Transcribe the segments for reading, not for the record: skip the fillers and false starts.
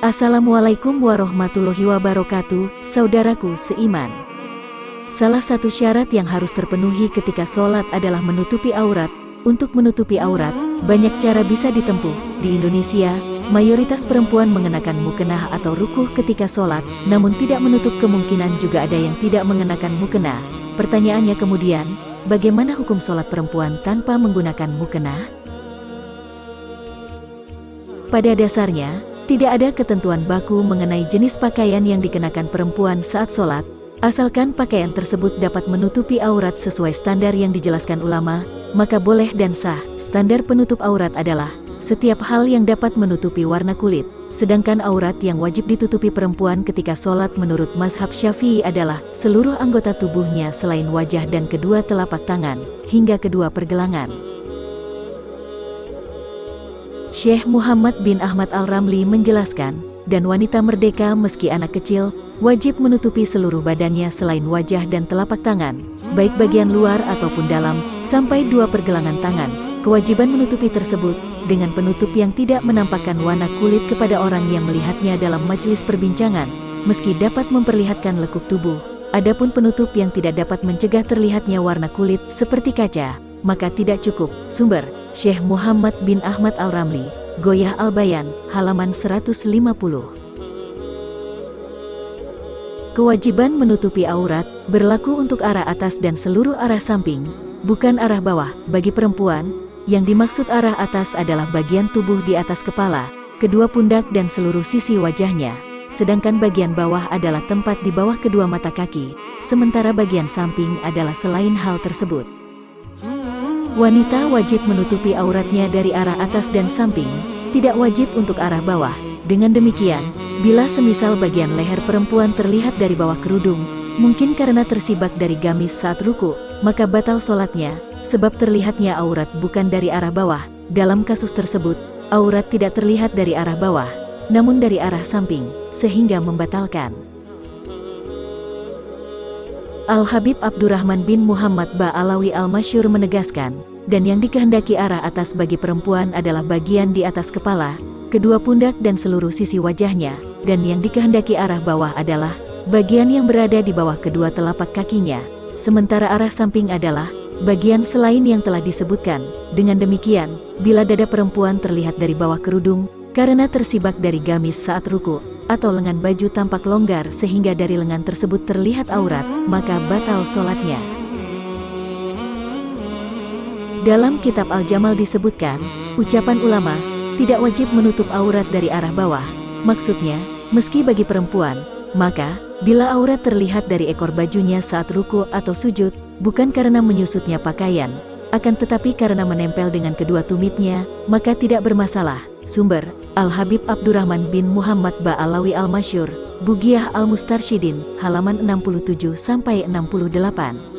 Assalamualaikum warahmatullahi wabarakatuh, saudaraku seiman. Salah satu syarat yang harus terpenuhi ketika sholat adalah menutupi aurat. Untuk menutupi aurat, banyak cara bisa ditempuh. Di Indonesia, mayoritas perempuan mengenakan mukena atau rukuh ketika sholat, namun tidak menutup kemungkinan juga ada yang tidak mengenakan mukena. Pertanyaannya kemudian, bagaimana hukum sholat perempuan tanpa menggunakan mukena? Pada dasarnya, tidak ada ketentuan baku mengenai jenis pakaian yang dikenakan perempuan saat sholat, asalkan pakaian tersebut dapat menutupi aurat sesuai standar yang dijelaskan ulama, maka boleh dan sah. Standar penutup aurat adalah setiap hal yang dapat menutupi warna kulit, sedangkan aurat yang wajib ditutupi perempuan ketika sholat menurut mazhab Syafi'i adalah seluruh anggota tubuhnya selain wajah dan kedua telapak tangan, hingga kedua pergelangan. Syekh Muhammad bin Ahmad Al-Ramli menjelaskan, dan wanita merdeka meski anak kecil, wajib menutupi seluruh badannya selain wajah dan telapak tangan, baik bagian luar ataupun dalam, sampai dua pergelangan tangan. Kewajiban menutupi tersebut, dengan penutup yang tidak menampakkan warna kulit kepada orang yang melihatnya dalam majelis perbincangan, meski dapat memperlihatkan lekuk tubuh. Adapun penutup yang tidak dapat mencegah terlihatnya warna kulit, seperti kaca, maka tidak cukup. Sumber, Syekh Muhammad bin Ahmad Al-Ramli, Goyah Al-Bayan, halaman 150. Kewajiban menutupi aurat berlaku untuk arah atas dan seluruh arah samping, bukan arah bawah. Bagi perempuan, yang dimaksud arah atas adalah bagian tubuh di atas kepala, kedua pundak dan seluruh sisi wajahnya, sedangkan bagian bawah adalah tempat di bawah kedua mata kaki, sementara bagian samping adalah selain hal tersebut. Wanita wajib menutupi auratnya dari arah atas dan samping, tidak wajib untuk arah bawah. Dengan demikian, bila semisal bagian leher perempuan terlihat dari bawah kerudung, mungkin karena tersibak dari gamis saat ruku, maka batal sholatnya, sebab terlihatnya aurat bukan dari arah bawah. Dalam kasus tersebut, aurat tidak terlihat dari arah bawah, namun dari arah samping, sehingga membatalkan. Al-Habib Abdurrahman bin Muhammad Ba'alawi Al-Masyhur menegaskan, dan yang dikehendaki arah atas bagi perempuan adalah bagian di atas kepala, kedua pundak dan seluruh sisi wajahnya, dan yang dikehendaki arah bawah adalah bagian yang berada di bawah kedua telapak kakinya, sementara arah samping adalah bagian selain yang telah disebutkan. Dengan demikian, bila dada perempuan terlihat dari bawah kerudung, karena tersibak dari gamis saat ruku, atau lengan baju tampak longgar sehingga dari lengan tersebut terlihat aurat, maka batal sholatnya. Dalam kitab Al-Jamal disebutkan, ucapan ulama, tidak wajib menutup aurat dari arah bawah. Maksudnya, meski bagi perempuan, maka, bila aurat terlihat dari ekor bajunya saat ruku atau sujud, bukan karena menyusutnya pakaian, akan tetapi karena menempel dengan kedua tumitnya, maka tidak bermasalah. Sumber, Al-Habib Abdurrahman bin Muhammad Ba'alawi Al-Masyhur, Bugiyah Al-Mustarsyidin, halaman 67-68.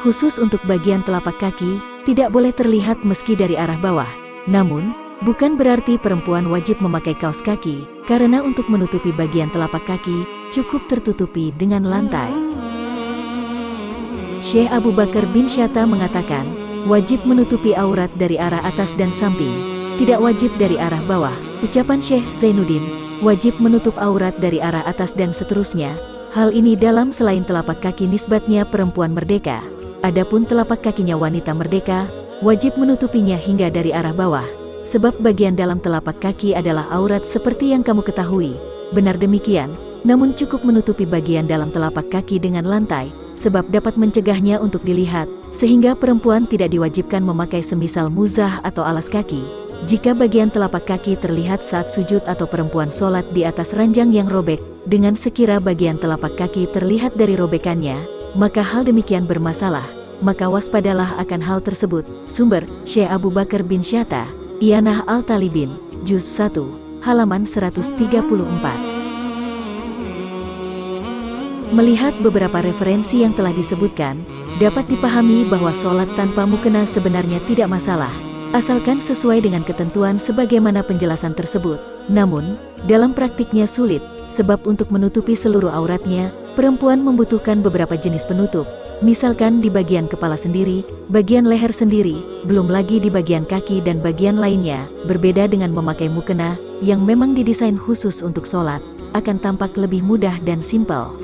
Khusus untuk bagian telapak kaki, tidak boleh terlihat meski dari arah bawah. Namun, bukan berarti perempuan wajib memakai kaos kaki, karena untuk menutupi bagian telapak kaki, cukup tertutupi dengan lantai. Syekh Abu Bakar bin Syatta mengatakan, wajib menutupi aurat dari arah atas dan samping, tidak wajib dari arah bawah. Ucapan Syekh Zainuddin, wajib menutup aurat dari arah atas dan seterusnya. Hal ini dalam selain telapak kaki nisbatnya perempuan merdeka. Adapun telapak kakinya wanita merdeka, wajib menutupinya hingga dari arah bawah, sebab bagian dalam telapak kaki adalah aurat seperti yang kamu ketahui. Benar demikian, namun cukup menutupi bagian dalam telapak kaki dengan lantai, sebab dapat mencegahnya untuk dilihat, sehingga perempuan tidak diwajibkan memakai semisal muzah atau alas kaki. Jika bagian telapak kaki terlihat saat sujud atau perempuan sholat di atas ranjang yang robek, dengan sekira bagian telapak kaki terlihat dari robekannya, maka hal demikian bermasalah, maka waspadalah akan hal tersebut. Sumber, Syekh Abu Bakar bin Syatta, Iyanah Al-Talibin, Juz 1, halaman 134. Melihat beberapa referensi yang telah disebutkan, dapat dipahami bahwa sholat tanpa mukena sebenarnya tidak masalah, asalkan sesuai dengan ketentuan sebagaimana penjelasan tersebut. Namun, dalam praktiknya sulit, sebab untuk menutupi seluruh auratnya, perempuan membutuhkan beberapa jenis penutup. Misalkan di bagian kepala sendiri, bagian leher sendiri, belum lagi di bagian kaki dan bagian lainnya. Berbeda dengan memakai mukena, yang memang didesain khusus untuk sholat, akan tampak lebih mudah dan simpel.